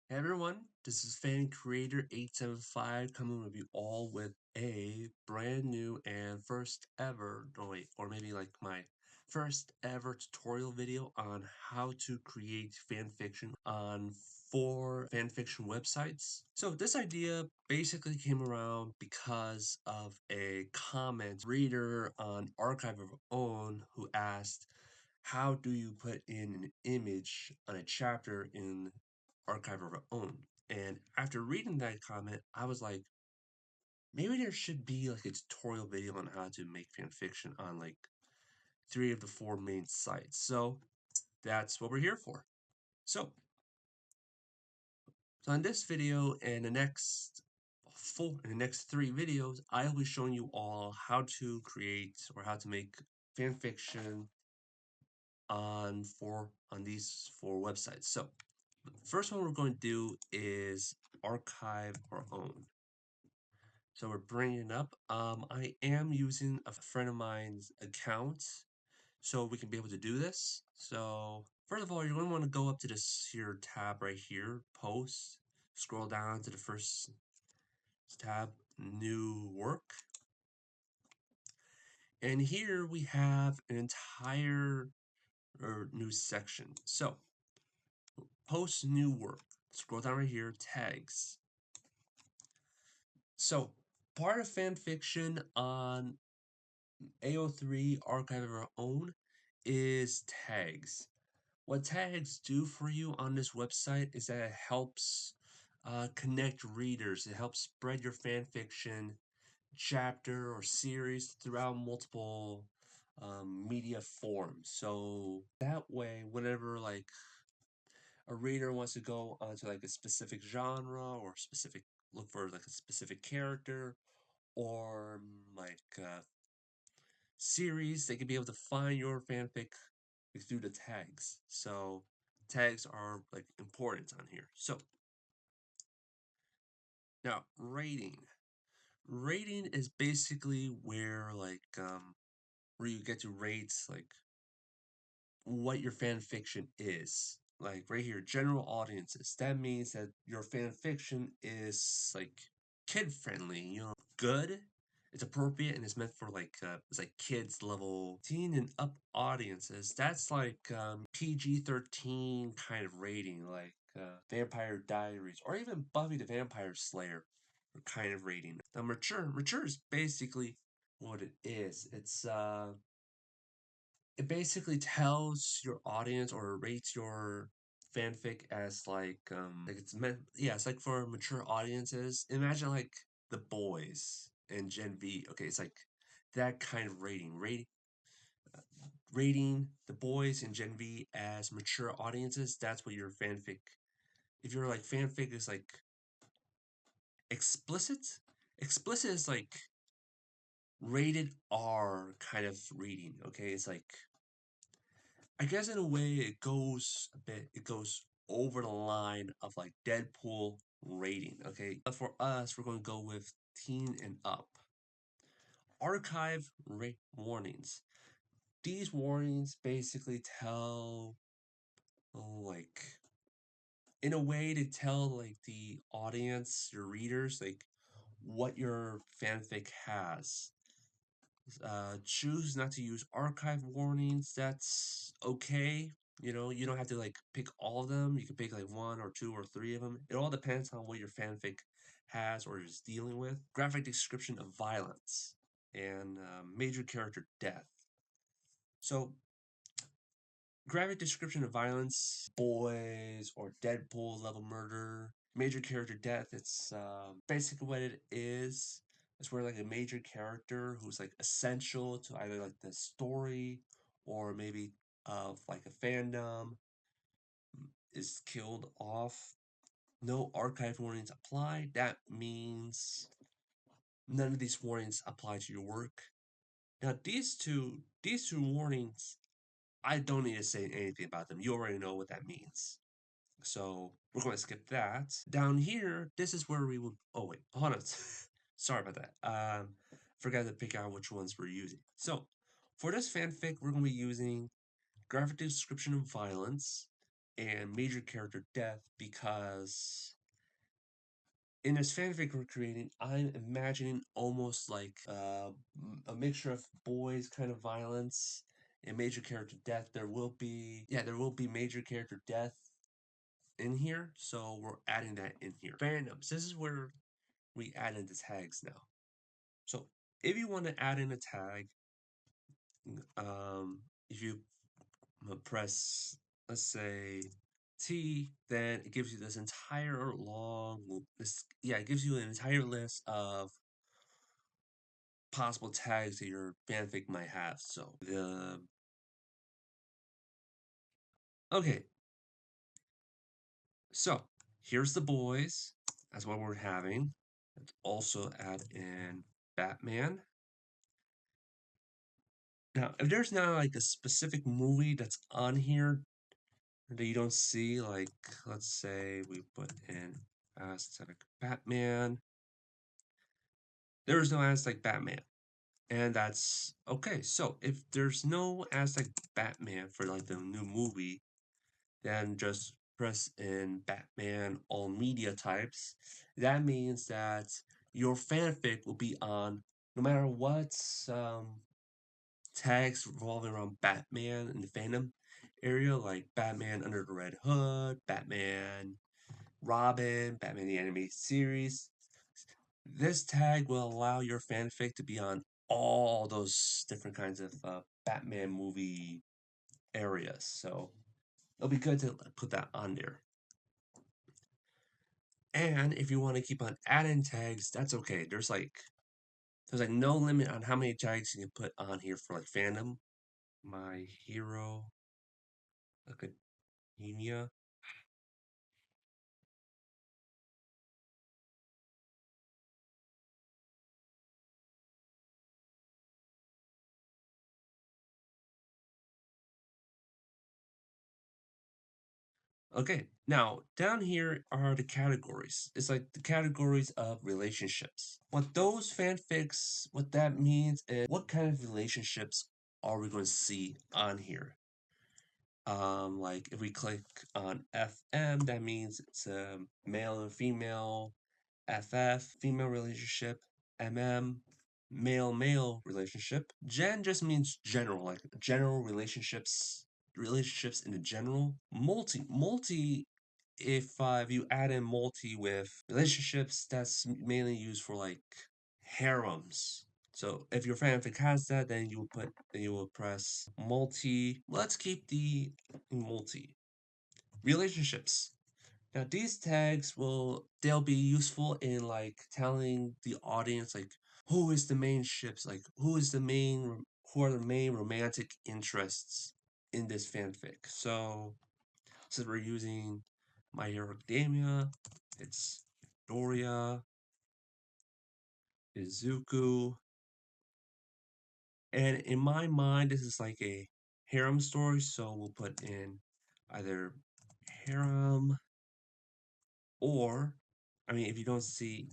Hey everyone, this is Fan Creator 875 coming with you all with a brand new and first ever, no wait, or maybe like my first ever tutorial video on how to create fan fiction on 4 fanfiction websites. So this idea basically came around because of a comment reader on Archive of Our Own who asked, how do you put in an image on a chapter in Archive of Our Own? And after reading that comment, I was like, maybe there should be like a tutorial video on how to make fan fiction on like 3 of the 4 main sites. So that's what we're here for. So in this video and the next in the next 3 videos, I will be showing you all how to create or how to make fan fiction on these 4 websites. So the first one we're going to do is Archive Our Own. So we're bringing it up. I am using a friend of mine's account so we can be able to do this. So first of all, you're going to want to go up to this here tab right here, post, scroll down to the first tab, new work. And here we have an entire new section. So post new work, scroll down right here, tags. So part of fan fiction on AO3 Archive of Our Own is tags. What tags do for you on this website is that it helps connect readers. It helps spread your fan fiction chapter or series throughout multiple media forms. So that way, whenever like a reader wants to go onto like a specific genre or specific look for like a specific character or like series, they can be able to find your fanfic through the tags. So tags are like important on here. So now rating. Rating is basically where you get to rate like what your fan fiction is. Like right here, general audiences. That means that your fan fiction is like kid friendly, good. It's appropriate and it's meant for like it's like kids level teen and up audiences. That's like PG-13 kind of rating, like Vampire Diaries or even Buffy the Vampire Slayer kind of rating. Now mature is basically what it is. It basically tells your audience or rates your fanfic as like it's meant, yeah, it's like for mature audiences. Imagine like The Boys and Gen V. Okay, it's like that kind of rating The Boys and Gen V as mature audiences. That's what your fanfic, if your like fanfic is like explicit. Explicit is like rated R kind of reading. Okay, it's like, I guess in a way it goes over the line of like Deadpool rating, okay? But for us, we're going to go with teen and up. Archive rate warnings. These warnings basically tell, like, in a way to tell like the audience, your readers, like what your fanfic has. Choose not to use archive warnings. That's okay. You don't have to like pick all of them. You can pick like 1 or 2 or 3 of them. It all depends on what your fanfic has or is dealing with. Graphic description of violence and major character death. So, graphic description of violence, boys or Deadpool level murder, major character death. It's basically what it is. It's where like a major character who's like essential to either like the story or maybe of like a fandom is killed off. No archive warnings apply. That means none of these warnings apply to your work. Now these two warnings, I don't need to say anything about them. You already know what that means. So we're going to skip that. Down here, this is where we will. Oh wait, hold on. Sorry about that. Forgot to pick out which ones we're using. So for this fanfic, we're going to be using graphic description of violence. and major character death because in this fanfic we're creating, I'm imagining almost like a mixture of boys kind of violence and major character death. There will be major character death in here, so we're adding that in here. Fandoms. This is where we add in the tags now. So if you want to add in a tag, if you press, let's say, T, then it gives you this entire it gives you an entire list of possible tags that your fanfic might have. Okay, so here's the boys. That's what we're having. Let's also add in Batman. Now, if there's not like a specific movie that's on here that you don't see, like let's say we put in Aztec Batman. There is no Aztec Batman. And that's okay. So if there's no Aztec Batman for like the new movie, then just press in Batman all media types. That means that your fanfic will be on no matter what tags revolving around Batman in the fandom area, like Batman Under the Red Hood, Batman Robin, Batman the Animated Series. This tag will allow your fanfic to be on all those different kinds of Batman movie areas. So it'll be good to put that on there. And if you want to keep on adding tags, that's okay. There's like no limit on how many tags you can put on here for like fandom. My Hero Academia. Okay, now down here are the categories. It's like the categories of relationships. What that means is what kind of relationships are we going to see on here? Like if we click on FM, that means it's a male and female. FF, female relationship. MM, male male relationship. Gen just means general, like general relationships in the general. Multi, if you add in multi with relationships, that's mainly used for like harems. So if your fanfic has that, then you will press multi. Let's keep the multi relationships. Now these tags they'll be useful in like telling the audience like who are the main romantic interests in this fanfic. So since we're using My Hero Academia, it's Doria, Izuku, and in my mind this is like a harem story, so we'll put in either harem or if you don't see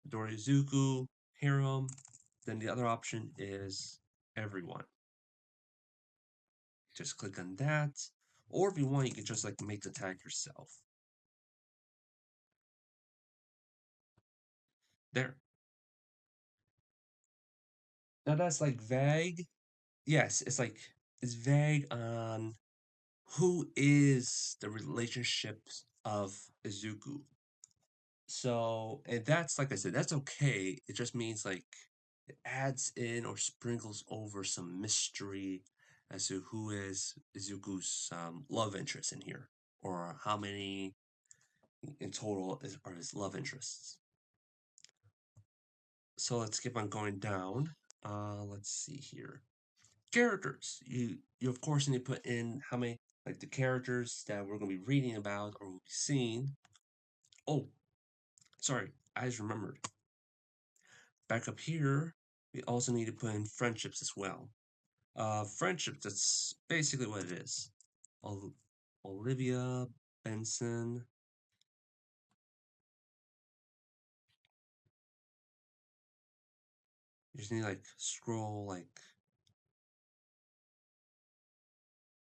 Dorizuku, harem, then the other option is everyone. Just click on that. Or if you want, you can just like make the tag yourself. There. Now that's like vague. Yes, it's vague on who is the relationships of Izuku. So, and that's like I said, that's okay. It just means like it adds in or sprinkles over some mystery as to who is Izuku's love interest in here, or how many in total are his love interests. So let's keep on going down. Let's see here. Characters. You of course need to put in how many like the characters that we're gonna be reading about or we'll be seeing. Oh, sorry, I just remembered. Back up here, we also need to put in friendships as well. Friendships, that's basically what it is. Olivia, Benson. You just need to like scroll like.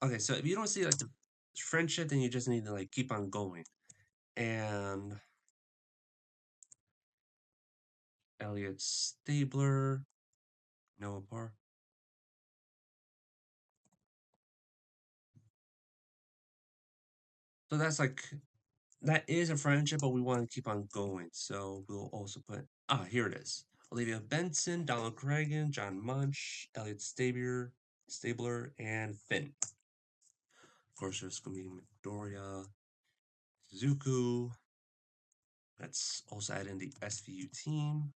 Okay, so if you don't see like friendship, then you just need to like keep on going. And Elliot Stabler, Noah Barr. So that's like that is a friendship, but we want to keep on going. So we'll also put here it is. Olivia Benson, Donald Cregan, John Munch, Elliot Stabler, and Finn. Of course, there's gonna be Midoriya, Zuko. Let's also add in the SVU team.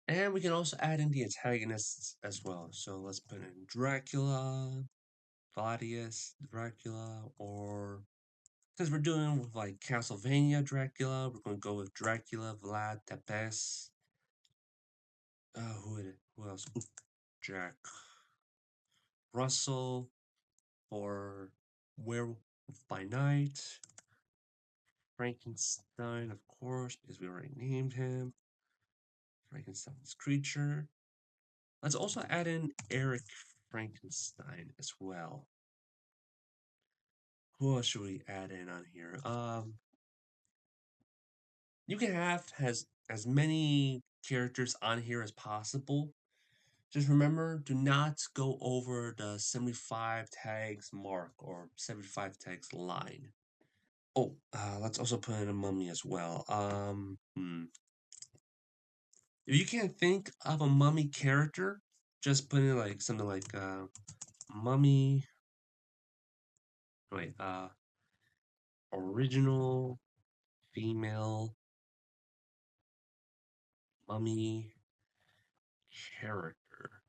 And we can also add in the antagonists as well. So let's put in Dracula, Claudius, Dracula, or since we're doing with like Castlevania Dracula, we're going to go with Dracula, Vlad Tepes. Who else? Ooh, Jack Russell, or Werewolf by Night. Frankenstein, of course, because we already named him. Frankenstein's creature. Let's also add in Eric Frankenstein as well. Who else should we add in on here? You can have as many characters on here as possible. Just remember, do not go over the 75 tags mark or 75 tags line. Oh, let's also put in a mummy as well. If you can't think of a mummy character, just put in like something like mummy. Wait, original female mummy character.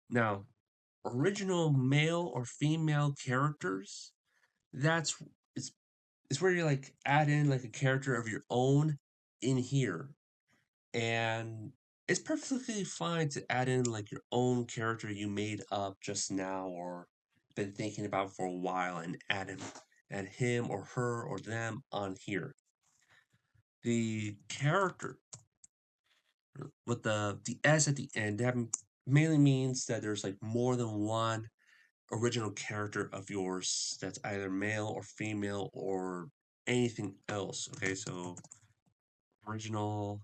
Now, original male or female characters, that's it's where you like add in like a character of your own in here. And it's perfectly fine to add in like your own character you made up just now or been thinking about for a while and add him or her or them on here. The character with the S at the end, that mainly means that there's like more than one original character of yours that's either male or female or anything else. Okay, so original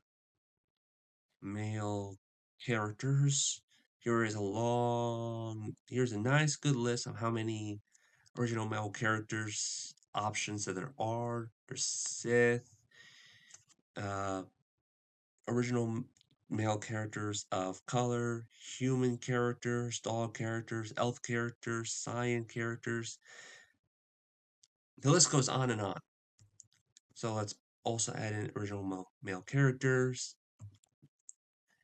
male characters. Here's a nice good list of how many original male characters options that there are. There's Sith, uh, original male characters of color, human characters, dog characters, elf characters, cyan characters. The list goes on and on. So let's also add in original male characters.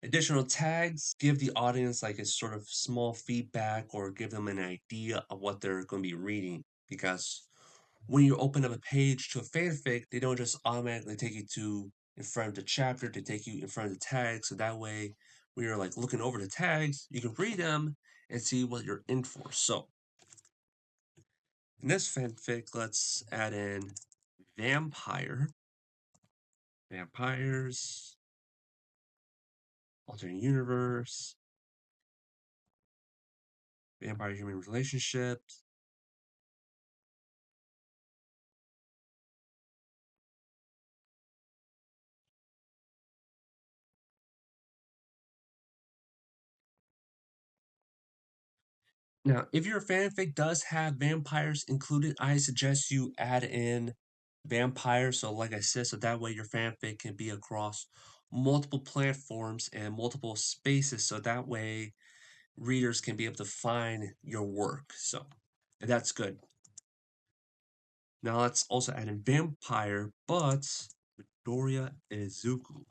Additional tags give the audience like a sort of small feedback or give them an idea of what they're going to be reading. Because when you open up a page to a fanfic, they don't just automatically take you to in front of the chapter, they take you in front of the tags. So that way, when you're like looking over the tags, you can read them and see what you're in for. So in this fanfic, let's add in vampire, vampires, alternate universe, vampire human relationships. Now, if your fanfic does have vampires included, I suggest you add in vampires. So, like I said, so that way your fanfic can be across multiple platforms and multiple spaces. So that way readers can be able to find your work. So that's good. Now let's also add in vampire, but Midoriya Izuku.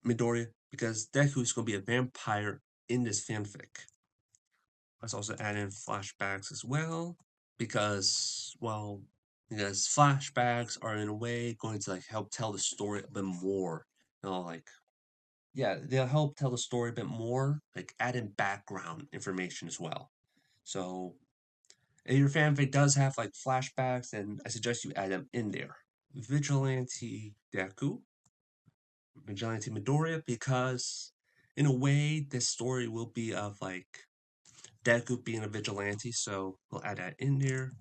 Midoriya, because Deku is going to be a vampire in this fanfic. Let's also add in flashbacks as well, because, well, because flashbacks are in a way going to like help tell the story a bit more. Like yeah, they'll help tell the story a bit more, like add in background information as well. So if your fanfic does have like flashbacks, then I suggest you add them in there. Vigilante Deku, Vigilante Midoriya, because in a way this story will be of like Deku being a vigilante, so we'll add that in there.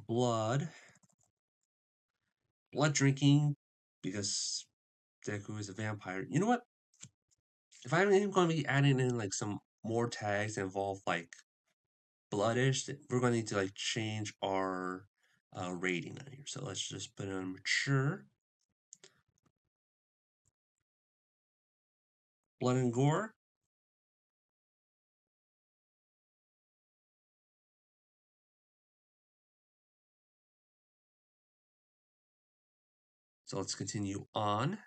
Blood, blood drinking, because Deku is a vampire. You know what? If I'm even going to be adding in like some more tags that involve like bloodish, we're going to need to like change our rating on here. So let's just put on mature. Blood and gore. So let's continue on.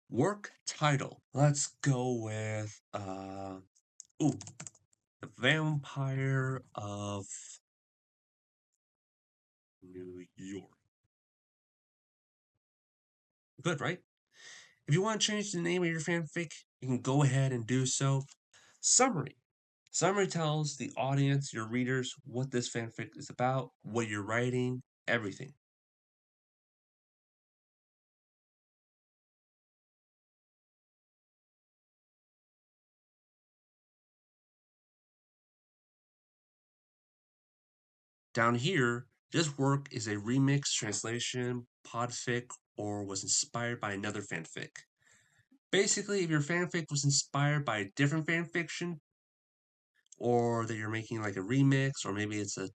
Work title. Let's go with ooh, the Vampire of New York. Good, right? If you want to change the name of your fanfic, you can go ahead and do so. Summary. Summary tells the audience, your readers, what this fanfic is about, what you're writing, everything. Down here, this work is a remix, translation, podfic, or was inspired by another fanfic. Basically, if your fanfic was inspired by a different fanfiction, or that you're making like a remix, or maybe it's a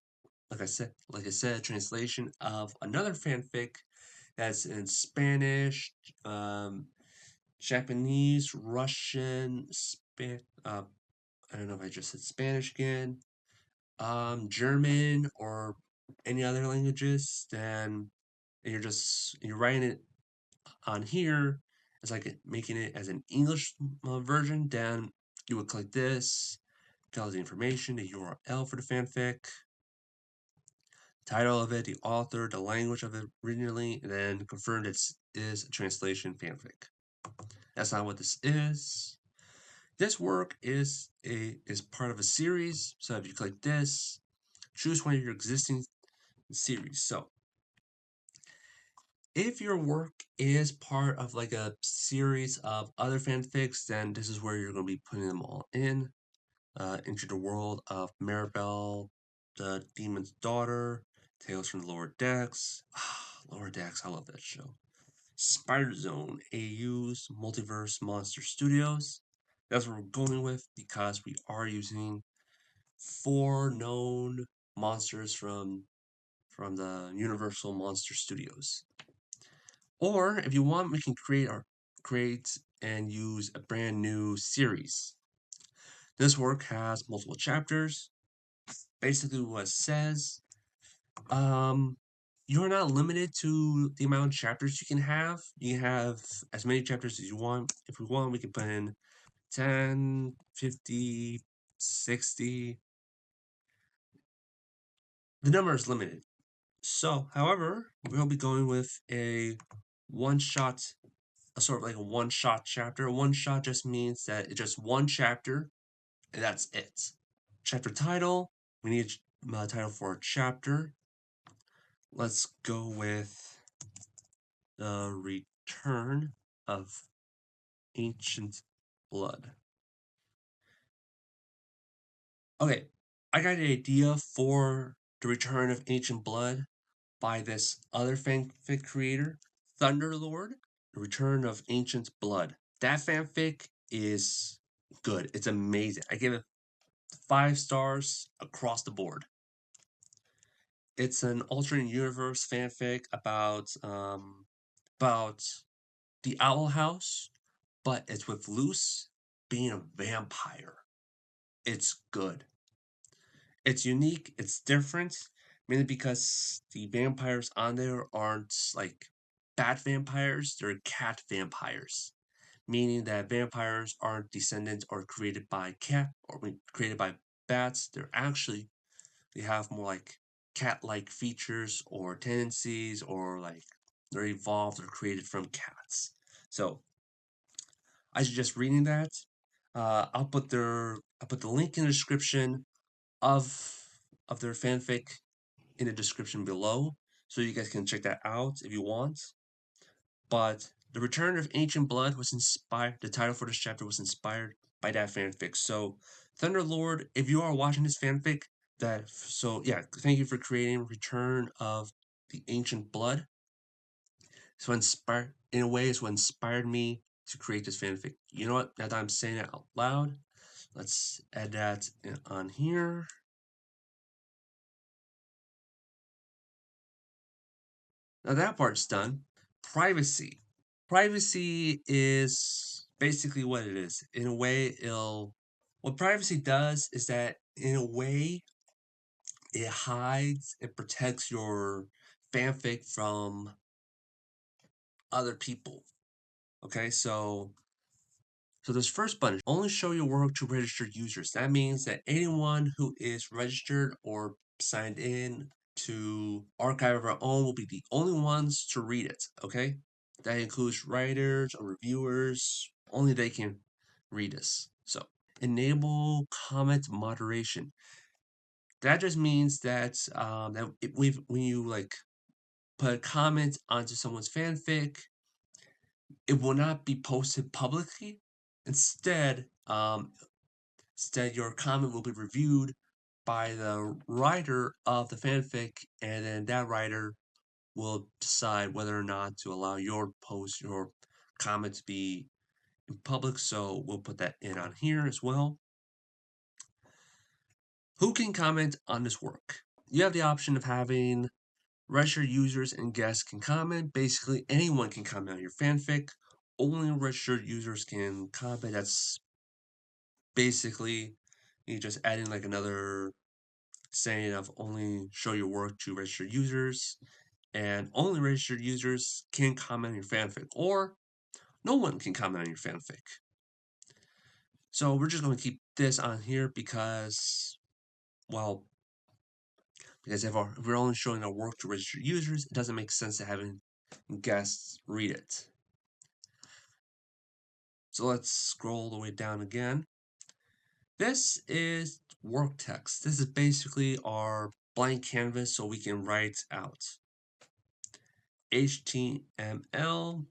like I said, translation of another fanfic that's in Spanish, um, Japanese, Russian, I don't know if I just said Spanish again, German, or any other languages, then you're writing it on here. It's like making it as an English version. Then you would click this, tells the information, the URL for the fanfic, title of it, the author, the language of it originally, and then confirmed it is a translation fanfic. That's not what this is. This work is part of a series. So if you click this, choose one of your existing series. So if your work is part of like a series of other fanfics, then this is where you're going to be putting them all in. Into the world of Maribel, the Demon's Daughter, Tales from the Lower Decks. Lower Decks, I love that show. Spider Zone, AU's Multiverse Monster Studios. That's what we're going with because we are using 4 known monsters from the Universal Monster Studios. Or if you want, we can create and use a brand new series. This work has multiple chapters. Basically, what it says, um, you're not limited to the amount of chapters you can have. You can have as many chapters as you want. If we want, we can put in 10, 50, 60. The number is limited. So, however, we'll be going with a one shot, a sort of like a one shot chapter. A one shot just means that it's just one chapter and that's it. Chapter title, we need a title for a chapter. Let's go with the Return of Ancient Blood. Okay, I got an idea for the Return of Ancient Blood by this other fanfic creator, Thunderlord, The Return of Ancient Blood. That fanfic is good. It's amazing. I give it 5 stars across the board. It's an alternate universe fanfic about the Owl House, but it's with Luce being a vampire. It's good. It's unique. It's different, mainly because the vampires on there aren't like bat vampires. They're cat vampires, meaning that vampires aren't descendants or created by cat or created by bats. They have more like cat-like features or tendencies, or like they're evolved or created from cats. So I suggest reading that. I'll put the link in the description of their fanfic in the description below, so you guys can check that out if you want. But the Return of Ancient Blood was inspired. The title for this chapter was inspired by that fanfic. So Thunderlord, if you are watching this fanfic, yeah, thank you for creating Return of the Ancient Blood. So inspired in a way is what inspired me to create this fanfic. You know what? Now that I'm saying it out loud, let's add that on here. Now that part's done. Privacy. Privacy is basically what it is. In a way, what privacy does is that in a way it hides and protects your fanfic from other people. Okay, so this first button, only show your work to registered users. That means that anyone who is registered or signed in to Archive of Our Own will be the only ones to read it, okay? That includes writers or reviewers. Only they can read this. So, enable comment moderation. That just means that when you like put a comment onto someone's fanfic, it will not be posted publicly. Instead, your comment will be reviewed by the writer of the fanfic, and then that writer will decide whether or not to allow your post, your comment to be in public. So we'll put that in on here as well. Who can comment on this work? You have the option of having registered users and guests can comment. Basically, anyone can comment on your fanfic. Only registered users can comment. That's basically you just adding like another saying of only show your work to registered users, and only registered users can comment on your fanfic, or no one can comment on your fanfic. So we're just going to keep this on here because, well, because if we're only showing our work to registered users, it doesn't make sense to having guests read it. So let's scroll the way down again. This is work text. This is basically our blank canvas so we can write out. HTML,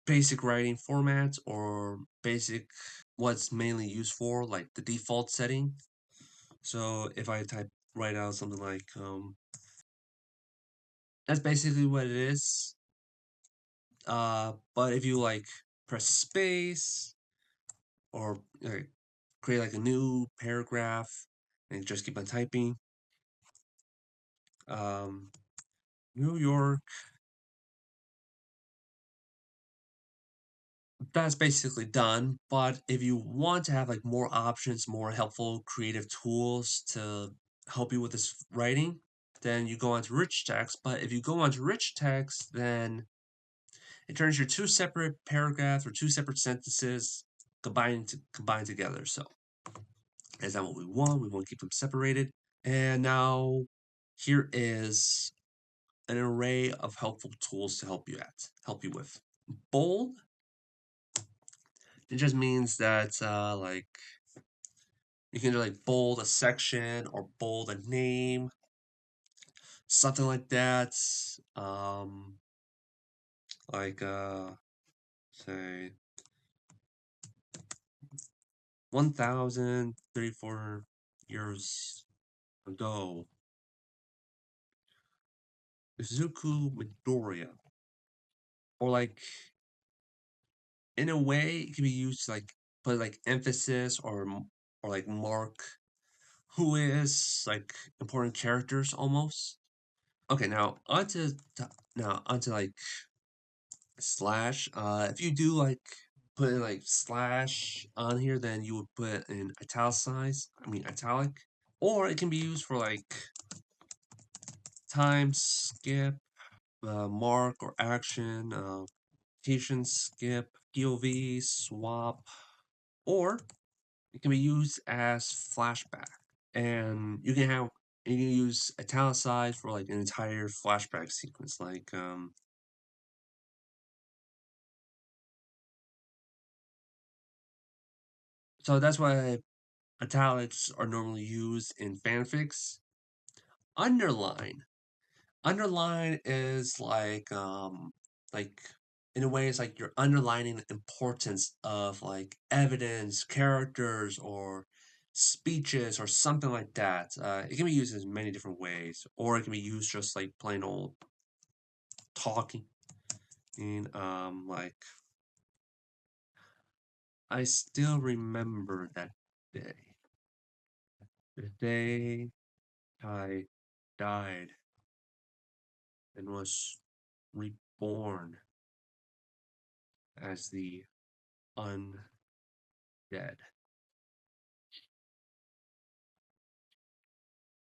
basic writing formats, or basic what's mainly used for, like the default setting. So if I write out something like that's basically what it is. But if you like press space or create like a new paragraph and just keep on typing, New York, that's basically done. But if you want to have like more options, more helpful creative tools to help you with this writing, then you go on to rich text. But if you go on to rich text, then it turns your two separate paragraphs or two separate sentences combined together. So is that what we want? We want to keep them separated. And now here is an array of helpful tools to help you with. Bold, it just means that like you can like bold a section or bold a name, something like that. Um, like say 1,034 years ago, Izuku Midoriya, or like in a way it can be used to like put like emphasis or like mark who is like important characters almost. Okay, now onto like slash. If you do like put in like slash on here, then you would put in italic, or it can be used for like time skip, mark or action, location skip, POV, swap, or it can be used as flashback. And you can have And you can use italicized for like an entire flashback sequence. So that's why italics are normally used in fanfics. Underline. Underline is like in a way it's like you're underlining the importance of like evidence, characters, or speeches or something like that. It can be used in many different ways, or it can be used just like plain old talking. And like I still remember that day, the day I died and was reborn as the undead.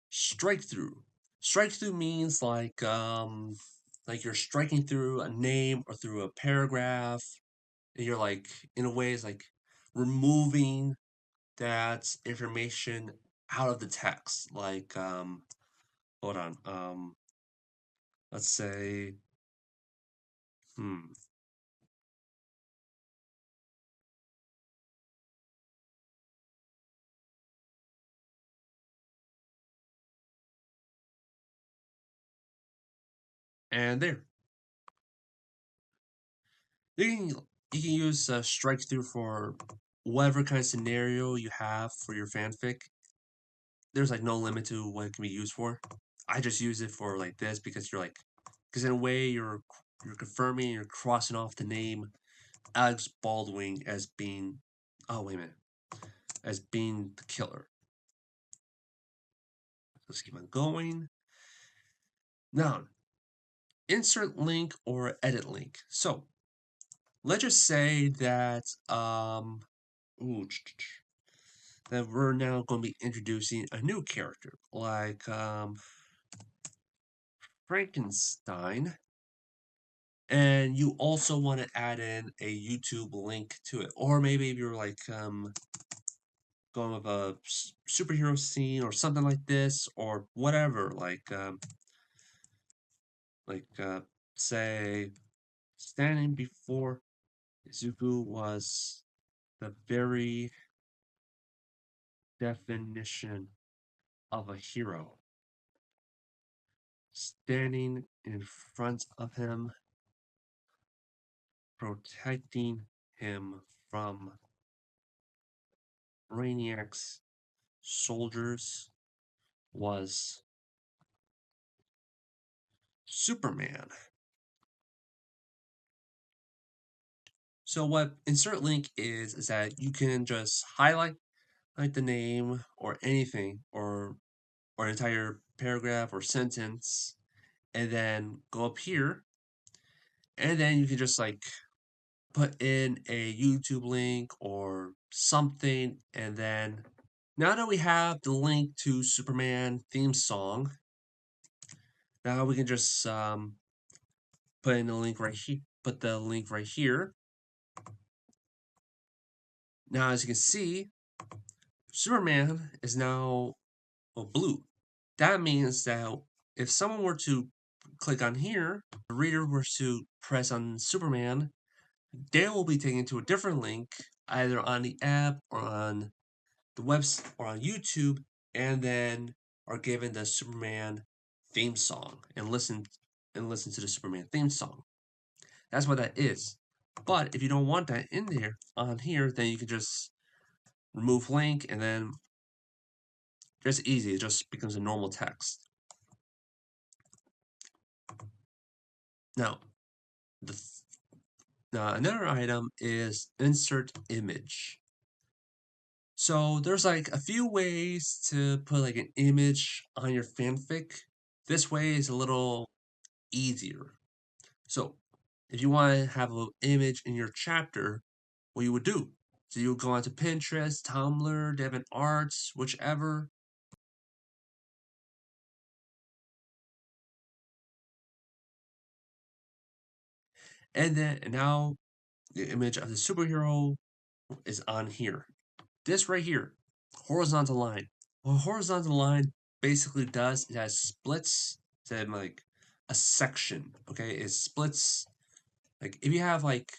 Strike through. Strike through means like you're striking through a name or through a paragraph. And you're like in a way it's like removing that information out of the text. Hold on. Let's say hmm. And there. You can you can use strike through for whatever kind of scenario you have for your fanfic. There's like no limit to what it can be used for. I just use it for like this because because in a way you're confirming, you're crossing off the name Alex Baldwin as being, oh wait a minute, as being the killer. Let's keep on going. Now, insert link or edit link. So let's just say that ooh, that we're now going to be introducing a new character like Frankenstein, and you also want to add in a YouTube link to it, or maybe if you're like going with a superhero scene or something like this, or whatever, like say standing before Izuku was the very definition of a hero. Standing in front of him, protecting him from Brainiac's soldiers was Superman. So what insert link is that you can just highlight like the name or anything or an entire paragraph or sentence and then go up here and then you can just like put in a YouTube link or something and then now that we have the link to Superman theme song, now we can just put in the link right here. Put the link right here. Now, as you can see, Superman is now blue. That means that if someone were to click on here, the reader were to press on Superman, they will be taken to a different link, either on the app or on the website or on YouTube, and then are given the Superman theme song and listen to the Superman theme song. That's what that is. But if you don't want that in there on here, then you can just remove link and then just easy. It just becomes a normal text. Now, the now another item is insert image. So there's like a few ways to put like an image on your fanfic. This way is a little easier. So if you want to have an image in your chapter, what you would do. So you would go onto Pinterest, Tumblr, DeviantArts, whichever. And then now the image of the superhero is on here. This right here, horizontal line. Well, horizontal line basically does, it has splits to like a section. Okay, it splits, like if you have like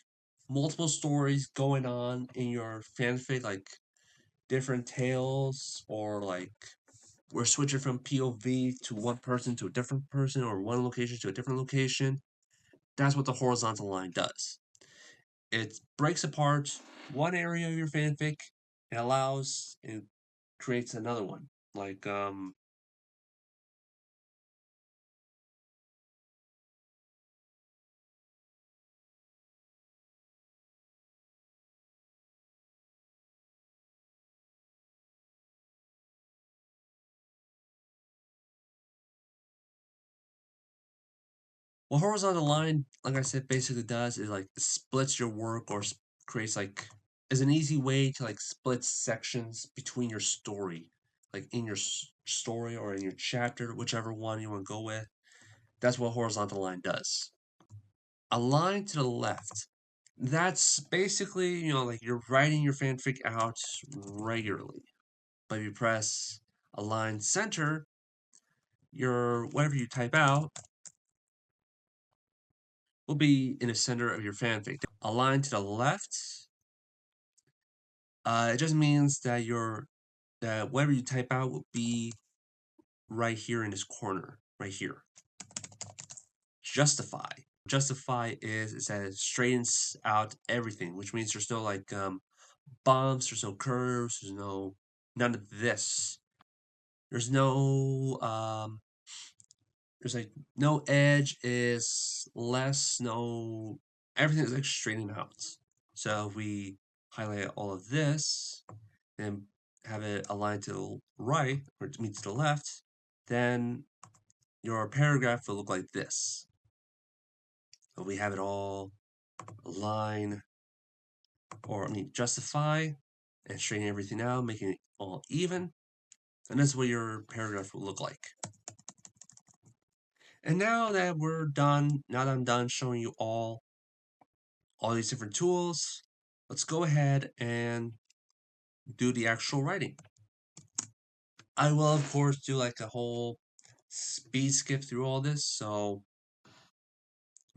multiple stories going on in your fanfic, like different tales, or like we're switching from POV to one person to a different person, or one location to a different location. That's what the horizontal line does. It breaks apart one area of your fanfic and allows and creates another one. Like what horizontal line, like I said, basically does is like splits your work, or creates like, is an easy way to like split sections between your story, like in your story or in your chapter, whichever one you want to go with. That's what horizontal line does. A line to the left. That's basically, like you're writing your fanfic out regularly. But if you press align center, your whatever you type out will be in the center of your fanfic. Align to the left, it just means that that whatever you type out will be right here in this corner, right here. Justify. Justify is that it straightens out everything, which means there's no like bumps, there's no curves, there's none of this. There's no there's like no edge is less, no, everything is like straightening out. So if we highlight all of this and have it aligned to the right, or to mean to the left, then your paragraph will look like this. So we have it all align, or justify, and straighten everything out, making it all even. And that's what your paragraph will look like. And now that we're done, now that I'm done showing you all these different tools, let's go ahead and do the actual writing. I will, of course, do like a whole speed skip through all this, so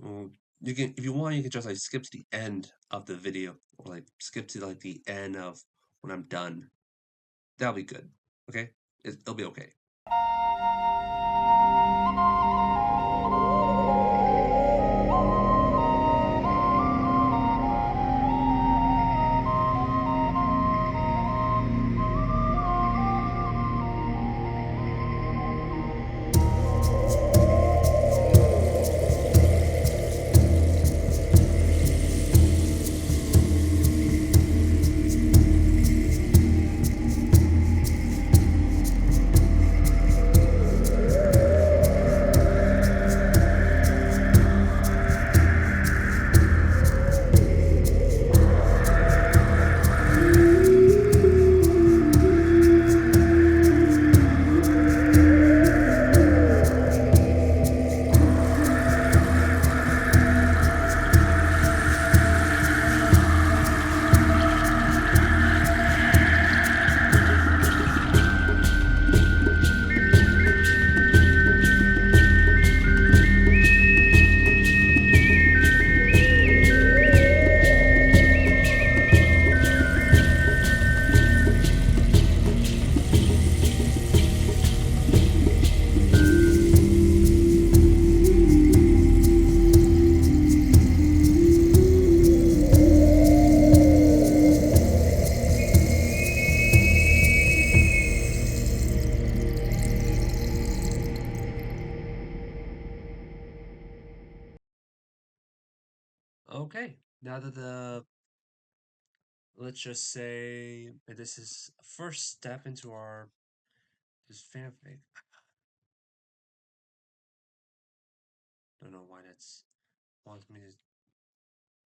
you can, if you want, you can just like skip to the end of the video, or like skip to like the end of when I'm done. That'll be good. Okay, it'll be okay. Okay, now that let's just say that this is a first step into our this fanfic. Don't know why that's wants me to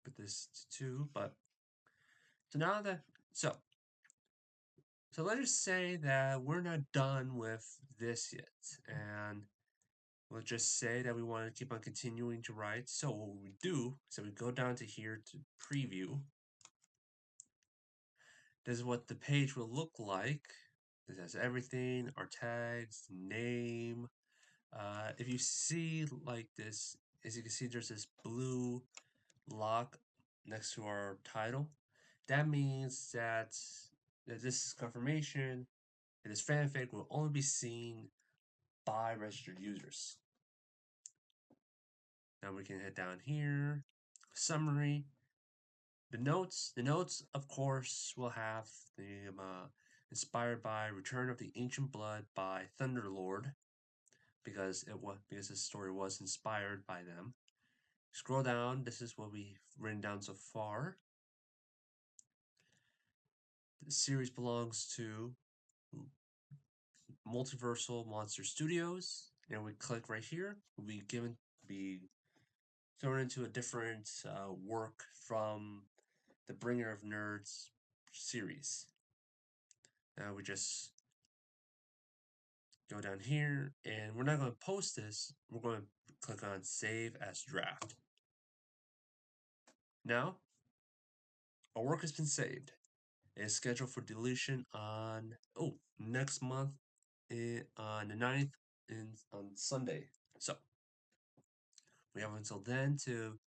put this to 2, but so now that so so let's just say that we're not done with this yet, and we'll just say that we want to keep on continuing to write. So what we do is we go down to here to preview. This is what the page will look like This has everything, our tags, name. If you see like this, as you can see, there's this blue lock next to our title. That means that this is confirmation that this fanfic will only be seen by registered users. Now we can head down here, summary. The notes, of course, will have the inspired by Return of the Ancient Blood by Thunderlord, because this story was inspired by them. Scroll down. This is what we've written down so far. The series belongs to Multiversal Monster Studios, and we click right here. We'll be thrown into a different work from the Bringer of Nerds series. Now we just go down here, and we're not going to post this. We're going to click on Save as Draft. Now, our work has been saved. It is scheduled for deletion on next month on the 9th on Sunday. So we have until then to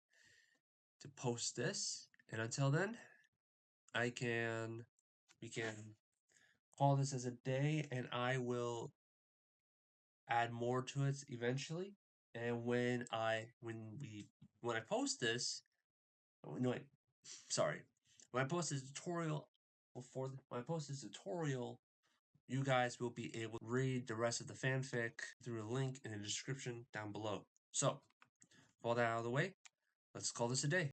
post this, and until then, we can call this as a day, and I will add more to it eventually. And when I post this, no wait, sorry, when I post this tutorial, when I post this tutorial, you guys will be able to read the rest of the fanfic through a link in the description down below. So, with all that out of the way, let's call this a day.